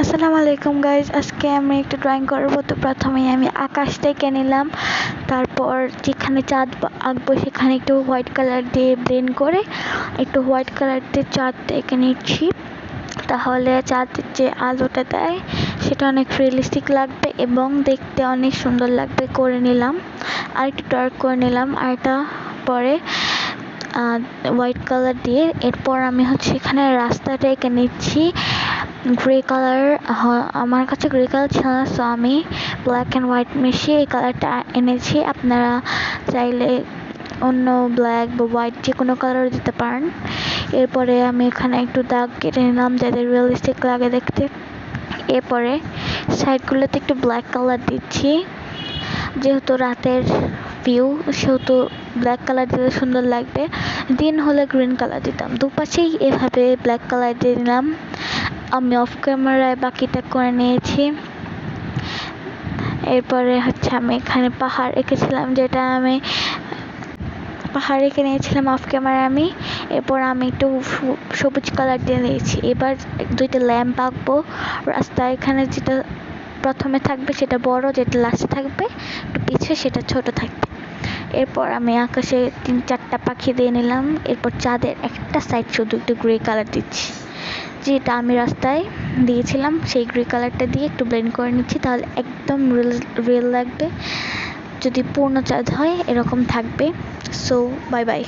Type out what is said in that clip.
আসসালামু আলাইকুম গাইজ, আজকে আমি একটা ড্রয়িং করব। তো প্রথমেই আমি আকাশটা এঁকে নিলাম, তারপর যেখানে চাঁদ আঁকবো সেখানে একটু হোয়াইট কালার দিয়ে ব্লেন্ড করে একটু হোয়াইট কালার দিয়ে চাঁদটা এঁকে নিচ্ছি। তাহলে চাঁদের যে আলোটা দেয় সেটা অনেক রিয়েলিস্টিক লাগবে এবং দেখতে অনেক সুন্দর লাগবে। করে নিলাম, আর একটু ডার্ক করে নিলাম, আর এটা পরে হোয়াইট কালার দিয়ে। এরপর আমি এখানে রাস্তাটা এঁকে নিচ্ছি গ্রে কালার। আমার কাছে গ্রে কালার ছিল না, সো আমি ব্ল্যাক অ্যান্ড হোয়াইট মিশিয়ে এই কালারটা এনেছি। আপনারা চাইলে অন্য ব্ল্যাক বা হোয়াইট যে কোনো কালারও দিতে পারেন। এরপরে আমি এখানে একটু দাগ কেটে নিলাম যাতে রিয়েলিস্টিক লাগে দেখতে। এরপরে সাইডগুলোতে একটু ব্ল্যাক কালার দিচ্ছি, যেহেতু রাতের ভিউ সেহেতু ব্ল্যাক কালার দিলে সুন্দর লাগবে। দিন হলে গ্রিন কালার দিতাম। দুপাশেই এভাবে ব্ল্যাক কালার দিয়ে দিলাম। আমি অফ ক্যামেরায় বাকিটা করে নিয়েছি। এরপরে আমি এখানে পাহাড় এঁকেছিলাম, যেটা আমি পাহাড় এঁকে নিয়েছিলাম অফ ক্যামেরায় আমি। এরপর আমি একটু সবুজ কালার দিয়ে নিয়েছি। এবার দুইটা ল্যাম্প আঁকবো রাস্তায়। এখানে যেটা প্রথমে থাকবে সেটা বড়, যেটা লাস্টে থাকবে একটু পিছিয়ে সেটা ছোট থাকবে। এরপর আমি আকাশে 3-4টা পাখি দিয়ে নিলাম। এরপর চাঁদের একটা সাইড শুধু একটু গ্রে কালার দিচ্ছি, যেটা আমি রাস্তায় দিয়েছিলাম সেই গ্রে কালারটা দিয়ে একটু ব্লেন্ড করে নিচ্ছি। তাহলে একদম রিয়েল লাগবে। যদি পূর্ণ চাঁদ হয় এরকম থাকবে। So bye bye.